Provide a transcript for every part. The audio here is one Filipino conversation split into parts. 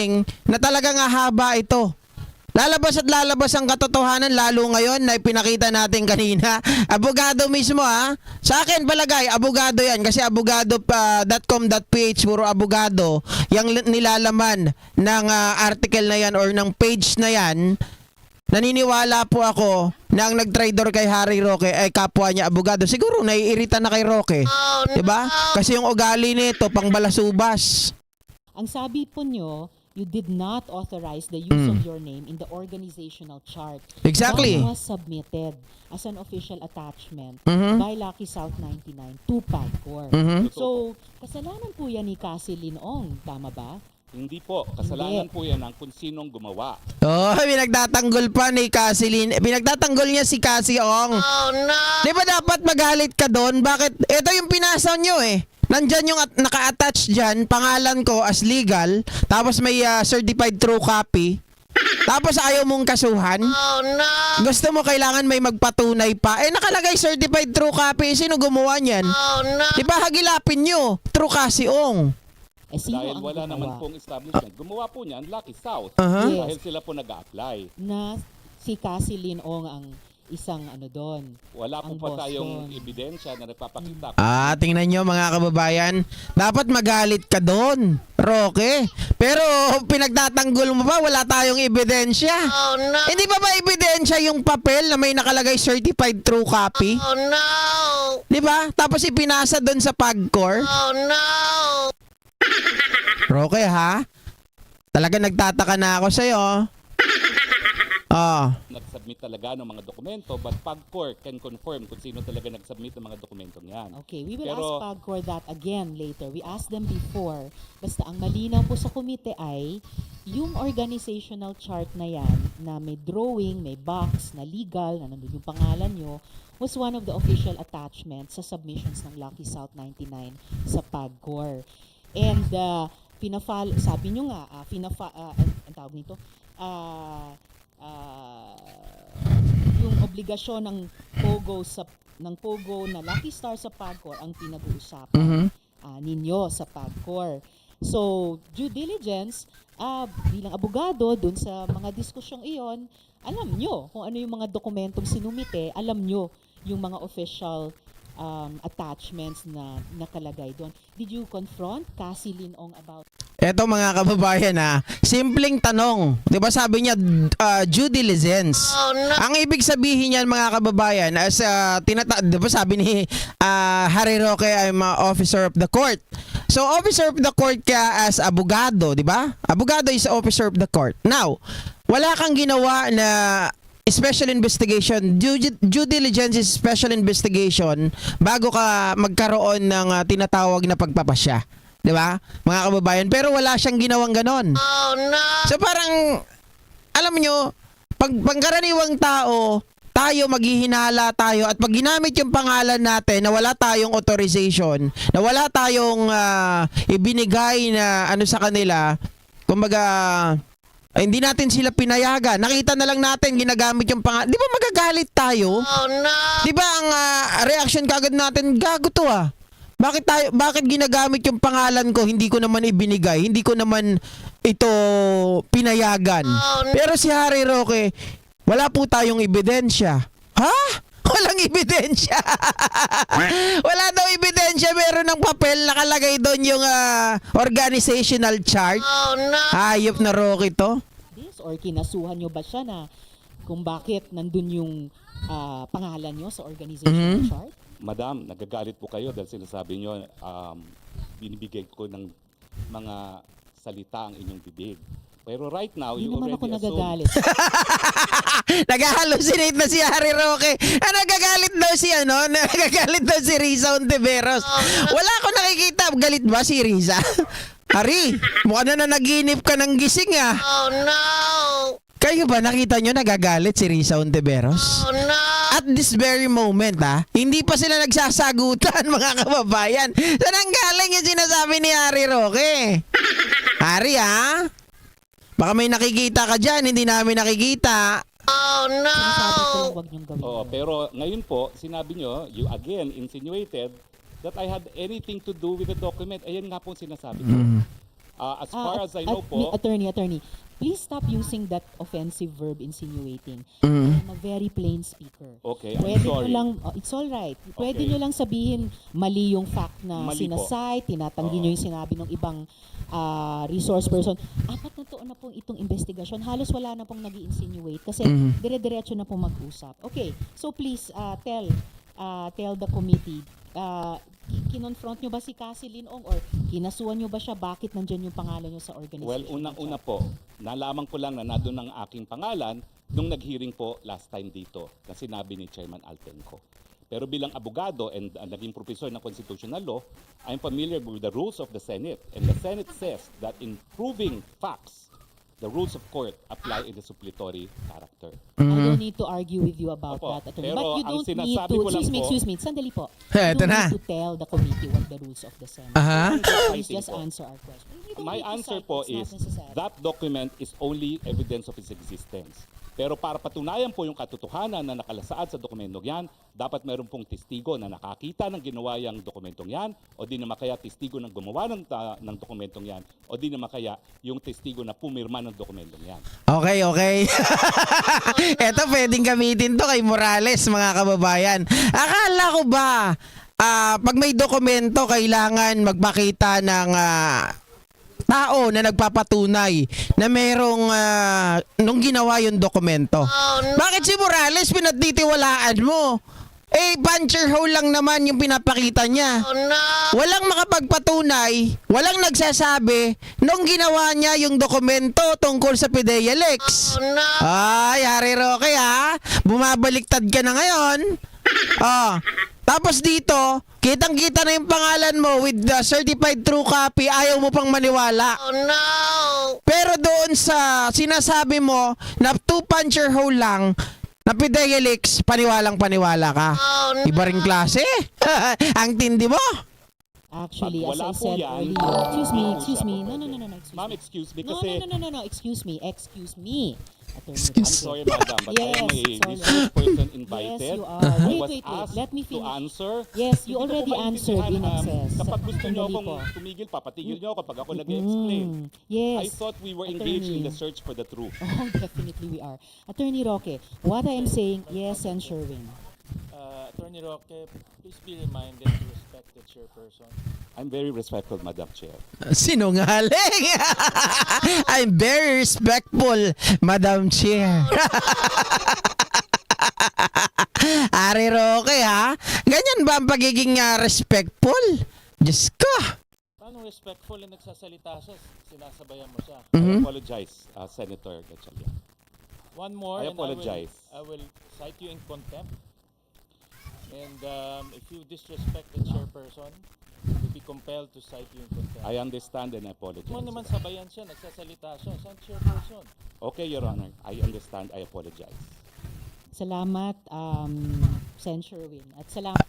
dumating na talagang hahaba ito. Lalabas at lalabas ang katotohanan lalo ngayon na ipinakita natin kanina. Abogado mismo ha. Sa akin palagay, abogado yan. Kasi abogado.com.ph, puro abogado. Yung nilalaman ng article na yan or ng page na yan. Naniniwala po ako na ang nag-traitor kay Harry Roque ay kapwa niya abogado. Siguro naiirita na kay Roque. Diba? Kasi yung ugali nito pang balasubas. Ang sabi po nyo, you did not authorize the use of your name in the organizational chart. Exactly. That was submitted as an official attachment by Lucky South 99 to PAGCOR. So, kasalanan po yan ni Cassie Linong, tama ba? Hindi po. Kasalanan po yan ng kung sinong gumawa. Oh, pinagtatanggol pa ni Cassie Pinagtatanggol niya si Cassie Ong. Oh no! Di ba dapat magalit ka doon? Bakit? Ito yung pinasa nyo eh. Nandyan yung naka-attach dyan, pangalan ko as legal, tapos may certified true copy. Tapos ayaw mong kasuhan. Oh no! Gusto mo kailangan may magpatunay pa. Eh nakalagay certified true copy. Sino gumawa niyan? Oh no! Di ba hagilapin nyo? True Cassie Ong. Eh, sino Dahil ang wala gumawa? naman pong establishment. Gumawa po niyan, Lucky South. Yes. Dahil sila po nag-a-apply. Na si Cassie Linong ang isang ano doon. Wala po ang pa boss tayong doon. ebidensya na nagpapakita. Tingnan nyo mga kababayan. Dapat magalit ka doon, Roque. Pero pinagtatanggol mo pa, wala tayong ebidensya. Oh no! Hindi pa ba ebidensya yung papel na may nakalagay certified true copy? Oh no! Di ba? Tapos ipinasa doon sa PAGCOR. Oh no! Roque ha? Talaga nagtataka na ako sa'yo. Oh. Nag-submit talaga ng mga dokumento, but PAGCOR can confirm kung sino talaga nag-submit ng mga dokumentong yan. Okay, we will Pero- ask PAGCOR that again later. We asked them before. Basta ang malinaw po sa komite ay yung organizational chart na yan na may drawing, may box, na legal, na nandun yung pangalan nyo, was one of the official attachments sa submissions ng Lucky South 99 sa PAGCOR. And sabi nyo nga, ang tawag nito, yung obligasyon ng Pogo na Lucky Star sa PAGCOR ang pinag-uusapan ninyo sa PAGCOR. So, due diligence, bilang abogado, dun sa mga diskusyong iyon, alam nyo kung ano yung mga dokumentong sinumite, alam nyo yung mga official attachments na nakalagay doon. Did you confront Cassie Linong about? Eto mga kababayan simpleng tanong. 'Di ba sabi niya due diligence. Oh, no. Ang ibig sabihin niyan mga kababayan as 'di ba sabi ni Harry Roque I'm officer of the court. So officer of the court ka as abogado, 'di ba? Abogado is officer of the court. Now, wala kang ginawa na special investigation, due diligence is special investigation bago ka magkaroon ng tinatawag na pagpapasya. 'Di ba? Mga kababayan, pero wala siyang ginawang ganon. Oh no. So parang alam nyo, pangkaraniwang tao, tayo maghihinala tayo at pag ginamit yung pangalan natin na wala tayong authorization, na wala tayong ibinigay na ano sa kanila, kumbaga hindi natin sila pinayagan. Nakita na lang natin ginagamit yung pangalan. Di ba magagalit tayo? Oh no. Di ba ang reaction kagad natin, gago to Bakit ginagamit yung pangalan ko? Hindi ko naman ibinigay. Hindi ko naman ito pinayagan. Oh, no. Pero si Harry Roque, wala po tayong ebidensya. Ha? Walang ebidensya. Wala daw ebidensya. Meron ng papel nakalagay doon yung organizational chart. Oh, no. Hayop na Roque to. This or kinasuhan nyo ba siya na kung bakit nandun yung pangalan nyo sa organizational chart? Madam, nagagalit po kayo dahil sinasabi nyo binibigay ko ng mga salita ang inyong bibig. Pero right now, Hindi you naman already ako assume... nagagalit. Nag-hallucinate na si Harry Roque. Nagagalit daw si nagagalit daw si Riza Ontiveros. Wala ako nakikita. Galit ba si Riza? Harry, mukha na naginip ka ng gising Oh no! Kayo ba nakita nyo nagagalit si Riza Ontiveros? Oh no! At this very moment hindi pa sila nagsasagutan mga kababayan. Saan ang galing yung sinasabi ni Harry Roque? Harry baka may nakikita ka dyan, hindi namin nakikita. Oh no! Sinasabi ko lang huwag niyong gawin. Oo, pero ngayon po, sinabi nyo, you again insinuated that I had anything to do with the document. Ayan nga po sinasabi ko. As far as I know po, Attorney, please stop using that offensive verb insinuating. Mm. I am a very plain speaker. okay, I'm Pwede nyo sorry. lang, it's all right. Pwede Okay. nyo lang sabihin mali yung fact na Mali po. sinasite, tinatanggi nyo yung sinabi ng ibang resource person. 4 na taon na pong itong investigasyon. Halos wala na pong nag-insinuate kasi dire-diretso na pong mag-usap. Okay, so please tell the committee, kinonfront nyo ba si Cassie Linong or kinasuhan nyo ba siya? Bakit nandyan yung pangalan nyo sa organization? Well, unang-una po, nalaman ko lang na nandun ang aking pangalan nung nag-hearing po last time dito na sinabi ni Chairman Altenco. Pero bilang abogado and naging professor ng constitutional law, I'm familiar with the rules of the Senate. And the Senate says that in proving facts, the rules of court apply in the suppletory character. I don't need to argue with you about Opo, that, attorney. pero But you ang don't need sinasabi to, ko lang po- excuse me, sandali po. Eh, You ito don't na. need to tell the committee what the rules of the Senate. Aha. Please Fighting just po. answer our question. You don't My need to answer cite, po it's not is necessary. that document is only evidence of its existence. Pero para patunayan po yung katotohanan na nakalasaad sa dokumentong yan, dapat meron pong testigo na nakakita ng ginawa yung dokumentong yan, o di naman kaya testigo ng gumawa ng dokumentong yan, o di naman kaya yung testigo na pumirma ng dokumentong yan. Okay. Eto pwedeng gamitin to kay Morales, mga kababayan. Akala ko ba, pag may dokumento, kailangan magpakita ng tao na nagpapatunay na merong nung ginawa yung dokumento. Bakit si Morales pinagtitiwalaan mo? Puncher hole lang naman yung pinapakita niya. Walang makapagpatunay, walang nagsasabi nung ginawa niya yung dokumento tungkol sa PIDEA Lex. Ay, Harry Roque ha, bumabaliktad ka na ngayon. Tapos dito, kitang-kita na yung pangalan mo with the certified true copy, ayaw mo pang maniwala. Pero doon sa sinasabi mo na 2 puncher hole lang, na PIDEA Lex, paniwalang-paniwala ka. Iba ring klase. Ang tindi mo. Actually, Pag as wala I po said yan, earlier, excuse hindi me, po no, siya excuse Ma'am, me. excuse me No, kasi... excuse me. Attorney I'm Roque. sorry, madam, but I am a Yes, sorry. research person invited. Yes, you are. I Wait, was wait. asked Let me to finish. answer. Yes, you Hindi ko already po answered in maintindihan, excess. Kapag gusto niyo Sandali akong po. tumigil, papatigil niyo ako kapag ako nag-explain. Yes. I thought we were engaged in the Attorney. search for the truth. Oh, definitely we are. Attorney Roque, what I am saying, yes, and Sherwin. Attorney Roque, please be reminded to respect the chairperson. I'm very respectful, Madam Chair. Sinungaling. I'm very respectful, Madam Chair. Harry Roque ha? Ganyan ba ang pagiging respectful? Diyos ko. Paano respectful na nagsasalita siya, sinasabayan mo siya? I apologize, Senator Gatchalian. One more, I and apologize. I will cite you in contempt. And if you disrespect the chairperson, you'll be compelled to cite you in contempt. I understand and I Mo apologize. naman sabayan siya, nagsasalita siya. Saan chairperson? Okay, Your Honor. I understand. I apologize. Salamat, Sen Sherwin. At salamat,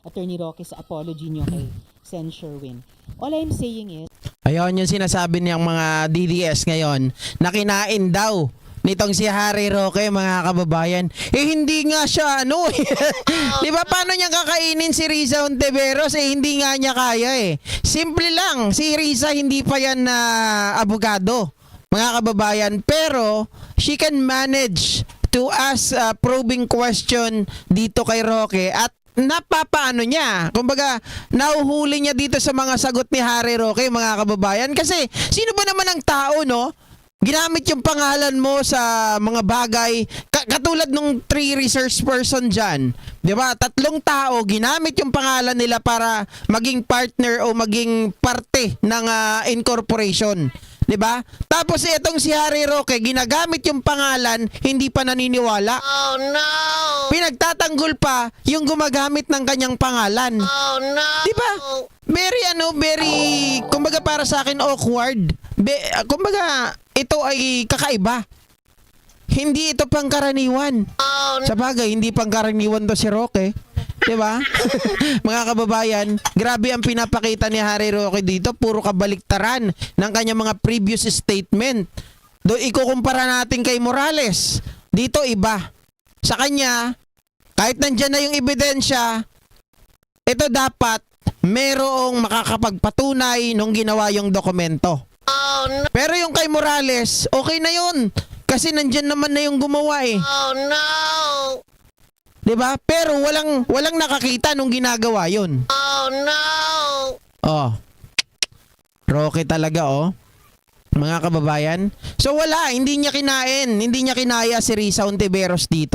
Attorney Roque, sa apology niyo kay Sen Sherwin. All I'm saying is, Ayun yung sinasabi niyang mga DDS ngayon na kinain daw nitong si Harry Roque, mga kababayan. Hindi nga siya di ba paano niya kakainin si Riza Ontiveros? Hindi nga niya kaya Simple lang, si Riza hindi pa yan na abogado, mga kababayan. Pero she can manage to ask a probing question dito kay Roque at napapaano niya. Kumbaga, nahuhuli niya dito sa mga sagot ni Harry Roque, mga kababayan. Kasi, sino ba naman ang tao, no? Ginamit yung pangalan mo sa mga bagay, katulad nung 3 research person dyan. Di ba? 3 tao, ginamit yung pangalan nila para maging partner o maging parte ng incorporation. Di ba? Tapos itong si Harry Roque, ginagamit yung pangalan, hindi pa naniniwala. Oh no! Pinagtatanggol pa yung gumagamit ng kanyang pangalan. Oh no! Di ba? Very, kumbaga para sa akin awkward. Kumbaga, ito ay kakaiba. Hindi ito pangkaraniwan. Oh no! Sa bagay, hindi pangkaraniwan to si Roque. Di ba? Mga kababayan, grabe ang pinapakita ni Harry Roque dito. Puro kabaliktaran ng kanyang mga previous statement. Ikukumpara natin kay Morales. Dito iba. Sa kanya, kahit nandyan na yung ebidensya, ito dapat merong makakapagpatunay nung ginawa yung dokumento. Pero yung kay Morales, okay na yun. Kasi nandyan naman na yung gumawa eh. 'Di ba? Pero walang nakakita nung ginagawa yun. Oh. Roque talaga oh. Mga kababayan. So wala, hindi niya kinaya si Risa Ontiveros dito.